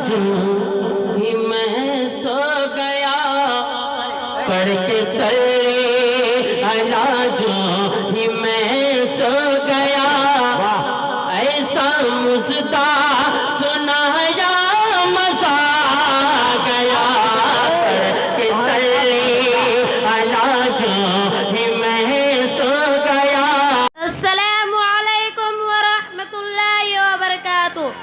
جو ہی میں سو گیا پڑھ کے صلی علی جو ہی میں سو گیا ایسا مژدہ سنایا مزہ گیا پڑھ کے صلی علی جو ہی میں سو گیا. السلام علیکم ورحمۃ اللہ وبرکاتہ.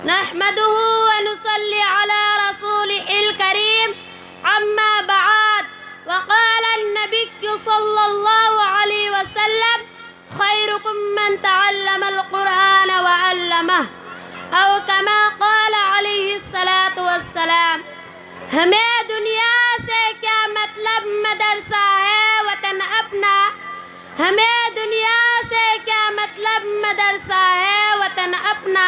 نحمده ونصلي على رسوله الكريم. أما بعد وقال النبي صلى الله عليه وسلم خيركم من تعلم القرآن وعلمه أو كما قال عليه الصلاة والسلام. ہمیں دنیا سے کیا مطلب مدرسہ ہے وطن اپنا. ہمیں دنیا سے کیا مطلب مدرسہ ہے وطن اپنا.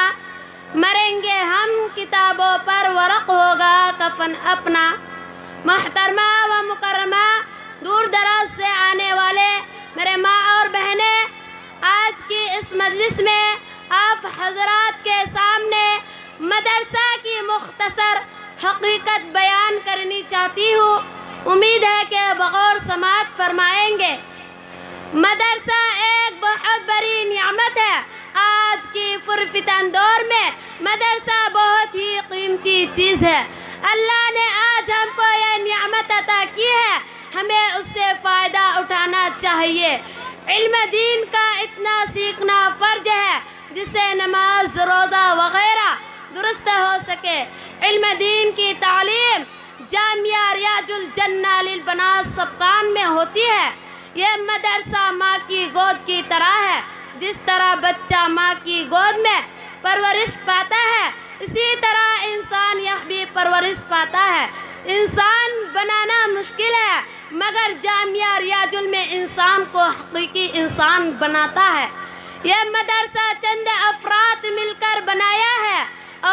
مریں گے ہم کتابوں پر ورق ہوگا کفن اپنا. محترمہ و مکرمہ دور دراز سے آنے والے میرے ماں اور بہنیں، آج کی اس مجلس میں آپ حضرات کے سامنے مدرسہ کی مختصر حقیقت بیان کرنی چاہتی ہوں. امید ہے کہ بغور سماعت فرمائیں گے. مدرسہ ایک بہت بڑی نعمت ہے. آج کی پرفتن دور میں مدرسہ بہت ہی قیمتی چیز ہے. اللہ نے آج ہم کو یہ نعمت عطا کی ہے، ہمیں اس سے فائدہ اٹھانا چاہیے. علم دین کا اتنا سیکھنا فرض ہے جس سے نماز روزہ وغیرہ درست ہو سکے. علم دین کی تعلیم جامعہ ریاض الجنہ للبنات سبقان میں ہوتی ہے. یہ مدرسہ ماں کی گود کی طرح ہے. جس طرح بچہ ماں کی گود میں پرورش پاتا ہے، اسی طرح انسان یہ بھی پرورش پاتا ہے. انسان بنانا مشکل ہے مگر جامعہ ریاض میں انسان کو حقیقی انسان بناتا ہے. یہ مدرسہ چند افراد مل کر بنایا ہے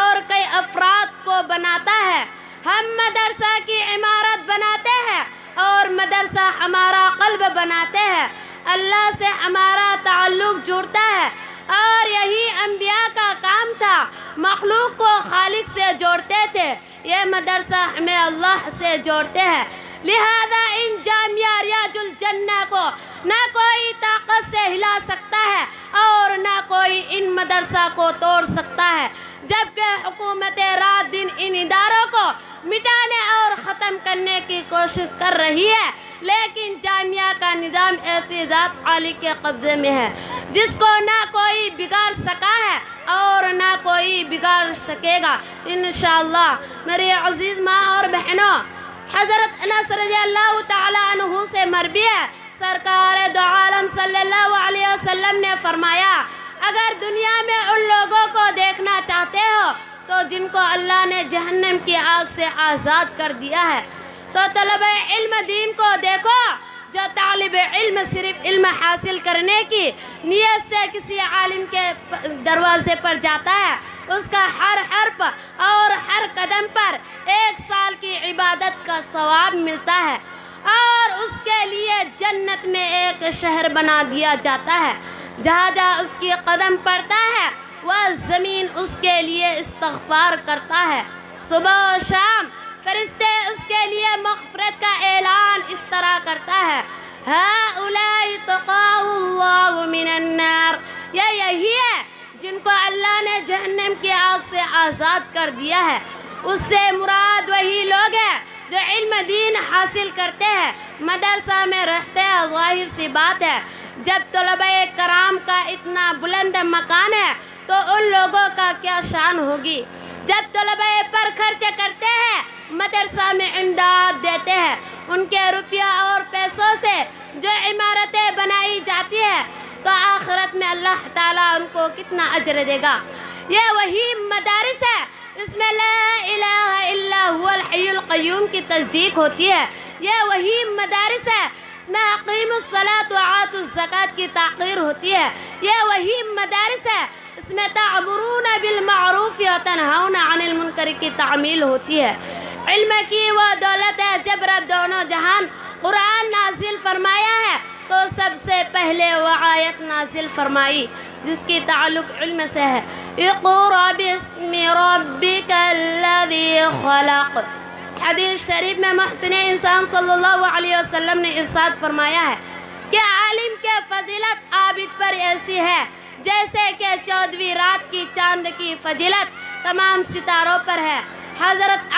اور کئی افراد کو بناتا ہے. ہم مدرسہ کی عمارت بناتے ہیں اور مدرسہ ہمارا قلب بناتے ہیں. اللہ سے ہمارا تعلق جڑتا ہے اور یہی انبیاء کا کام تھا. مخلوق کو خالق سے جوڑتے تھے، یہ مدرسہ ہمیں اللہ سے جوڑتے ہیں. لہذا ان جامعہ ریاض الجنہ کو نہ کوئی طاقت سے ہلا سکتا ہے اور نہ کوئی ان مدرسہ کو توڑ سکتا ہے. جبکہ حکومت رات دن ان اداروں کو مٹانے اور ختم کرنے کی کوشش کر رہی ہے، لیکن جامعہ کا نظام ایسی ذات عالی کے قبضے میں ہے جس کو نہ کوئی بگاڑ سکا ہے اور نہ کوئی بگاڑ سکے گا انشاءاللہ. میری عزیز ماں اور بہنوں، حضرت انس رضی اللہ تعالی عنہ سے مروی ہے، سرکار دو عالم صلی اللہ علیہ وسلم نے فرمایا، اگر دنیا میں ان لوگوں کو دیکھنا چاہتے ہو تو جن کو اللہ نے جہنم کی آگ سے آزاد کر دیا ہے، تو طلب علم دین کو دیکھو. جو طالب علم صرف علم حاصل کرنے کی نیت سے کسی عالم کے دروازے پر جاتا ہے، اس کا ہر حرف اور ہر قدم پر 1 سال کی عبادت کا ثواب ملتا ہے اور اس کے لیے جنت میں ایک شہر بنا دیا جاتا ہے. جہاں جہاں اس کی قدم پڑتا ہے وہ زمین اس کے لیے استغفار کرتا ہے. صبح و شام فرشتے اس کے لیے مغفرت کا اعلان اس طرح کرتا ہے، ہؤلاء تقاء اللہ من النار. یہ یہی ہے جن کو اللہ نے جہنم کی آگ سے آزاد کر دیا ہے. اس سے مراد وہی لوگ ہیں جو علم دین حاصل کرتے ہیں، مدرسہ میں رہتے ہیں. ظاہر سی بات ہے جب طلبہ کرام کا اتنا بلند مکان ہے تو ان لوگوں کا کیا شان ہوگی. جب طلبہ پر خرچ کرتے ہیں، مدرسہ میں امداد دیتے ہیں، ان کے روپیہ اور پیسوں سے جو عمارتیں بنائی جاتی ہیں تو آخرت میں اللہ تعالیٰ ان کو کتنا اجر دے گا. یہ وہی مدارس ہے اس میں لا الہ الا هو الحی القیوم کی تصدیق ہوتی ہے. یہ وہی مدارس ہے اس میں اقیموا الصلاۃ وآتوا الزکاۃ کی تحقیر ہوتی ہے. یہ وہی مدارس ہے اس میں تأمرون بالمعروف وتنہون عن المنکر کی تعمیل ہوتی ہے. علم کی وہ دولت ہے جب رب دونوں جہان قرآن نازل فرمایا ہے تو سب سے پہلے وہ آیت نازل فرمائی جس کی تعلق علم سے ہے. اقرأ باسم ربك الذي خلق۔ حدیث شریف میں محسن انسان صلی اللہ علیہ وسلم نے ارشاد فرمایا ہے کہ عالم کے فضیلت عابد پر ایسی ہے جیسے کہ 14ویں رات کی چاند کی فضیلت تمام ستاروں پر ہے۔ حضرت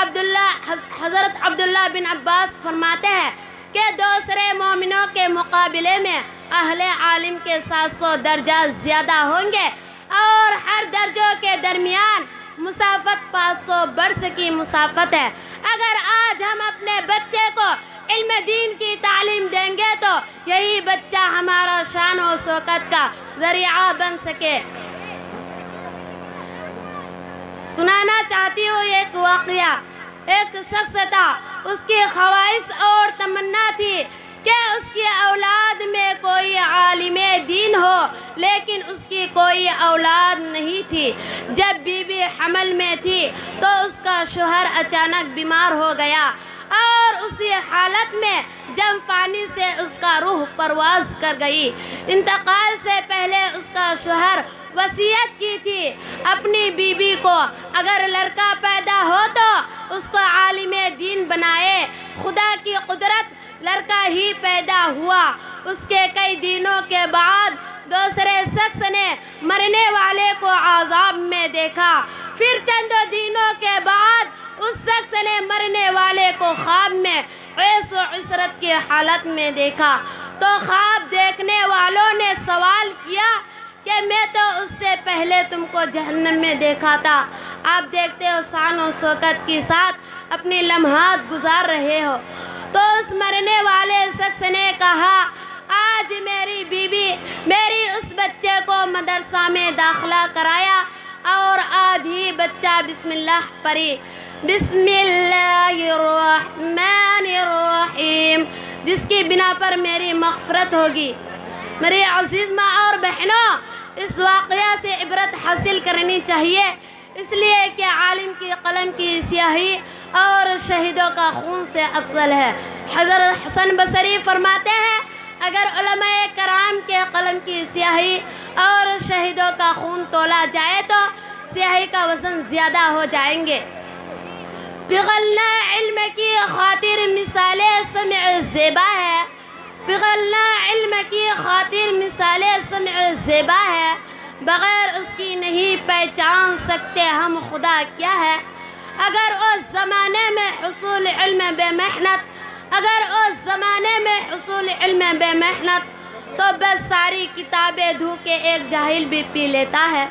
عبداللہ بن عباس فرماتے ہیں کہ دوسرے مومنوں کے مقابلے میں اہل عالم کے 700 درجات زیادہ ہوں گے، اور ہر درجوں کے درمیان مسافت 500 برس کی مسافت ہے۔ اگر آج ہم اپنے بچے کو علم دین کی تعلیم دیں گے تو یہی بچہ ہمارا شان و شوکت کا ذریعہ بن سکے۔ سنانا چاہتی ہوں ایک واقعہ۔ ایک شخص تھا، اس کی خواہش اور تمنا تھی کہ اس کی اولاد میں کوئی عالم دین ہو، لیکن اس کی کوئی اولاد نہیں تھی۔ جب بیوی حمل میں تھی تو اس کا شوہر اچانک بیمار ہو گیا، اور اسی حالت میں جب فانی سے اس کا روح پرواز کر گئی۔ انتقال سے پہلے اس کا شوہر وصیت کی تھی اپنی بیوی کو اگر لڑکا پیدا ہو تو اس کو عالم دین بنائے۔ خدا کی قدرت، لڑکا ہی پیدا ہوا۔ اس کے کئی دنوں کے بعد دوسرے شخص نے مرنے والے کو عذاب میں دیکھا۔ پھر چند دنوں کے بعد اس شخص نے مرنے والے کو خواب میں عیش و عشرت کی حالت میں دیکھا، تو خواب دیکھنے والوں نے سوال کیا کہ میں تو اس سے پہلے تم کو جہنم میں دیکھا تھا، آپ دیکھتے ہو شان و شوکت کے ساتھ اپنی لمحات گزار رہے ہو۔ تو اس مرنے والے شخص نے کہا، آج میری بیوی میری اس بچے کو مدرسہ میں داخلہ کرایا، اور آج ہی بچہ بسم اللہ پڑھی، بسم اللہ الرحمن الرحیم، جس کی بنا پر میری مغفرت ہوگی۔ میری عزیز ماں اور بہنوں، اس واقعہ سے عبرت حاصل کرنی چاہیے، اس لیے کہ عالم کی قلم کی سیاہی اور شہیدوں کا خون سے افضل ہے۔ حضرت حسن بصری فرماتے ہیں، اگر علماء کرام کے قلم کی سیاہی اور شہیدوں کا خون تولا جائے تو سیاہی کا وزن زیادہ ہو جائیں گے۔ پگھلنا علم کی خاطر مثال سمع زیبا ہے، پگھلنا علم کی خاطر مثال سمع زیبا ہے، بغیر اس کی نہیں پہچان سکتے ہم خدا کیا ہے۔ اگر اس زمانے میں حصول علم بے محنت، اگر اس زمانے میں حصول علم بے محنت، تو بس ساری کتابیں دھو کے ایک جاہل بھی پی لیتا ہے۔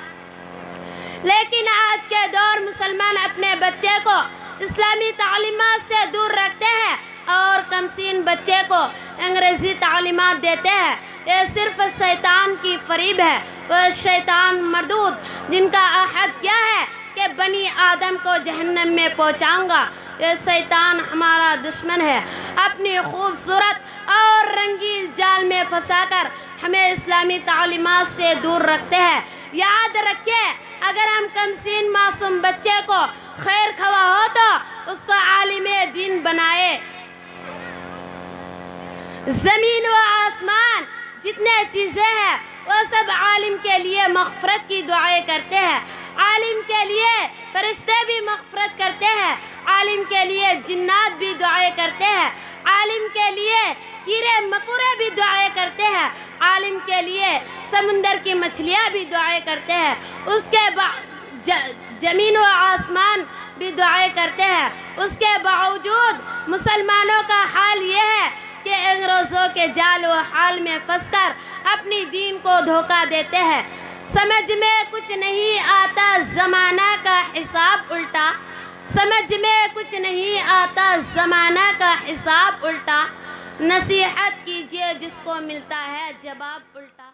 لیکن آج کے دور مسلمان اپنے بچے کو اسلامی تعلیمات سے دور رکھتے ہیں اور کمسین بچے کو انگریزی تعلیمات دیتے ہیں۔ یہ صرف شیطان کی فریب ہے۔ وہ شیطان مردود جن کا عہد کیا ہے کہ بنی آدم کو جہنم میں پہنچاؤں گا، یہ شیطان ہمارا دشمن ہے۔ اپنی خوبصورت اور رنگین جال میں پھنسا کر ہمیں اسلامی تعلیمات سے دور رکھتے ہیں۔ یاد رکھیں، اگر ہم کمسین معصوم بچے کو خیر خواہ ہو تو اس کو عالم دین بنائے۔ زمین و آسمان جتنے چیزیں ہیں وہ سب عالم کے لیے مغفرت کی دعائیں کرتے ہیں۔ عالم کے لیے فرشتے بھی مغفرت کرتے ہیں، عالم کے لیے جنات بھی دعائیں کرتے ہیں، عالم کے لیے کیڑے مکوڑے بھی دعائیں کرتے ہیں، عالم کے لیے سمندر کی مچھلیاں بھی دعائیں کرتے ہیں، اس کے بعد زمین و آسمان بھی دعائیں کرتے ہیں۔ اس کے باوجود مسلمانوں کا حال یہ ہے کہ انگریزوں کے جال و حال میں پھنس کر اپنی دین کو دھوکہ دیتے ہیں۔ سمجھ میں کچھ نہیں آتا زمانہ کا حساب الٹا، سمجھ میں کچھ نہیں آتا زمانہ کا حساب الٹا، نصیحت کیجیے جس کو ملتا ہے جواب الٹا۔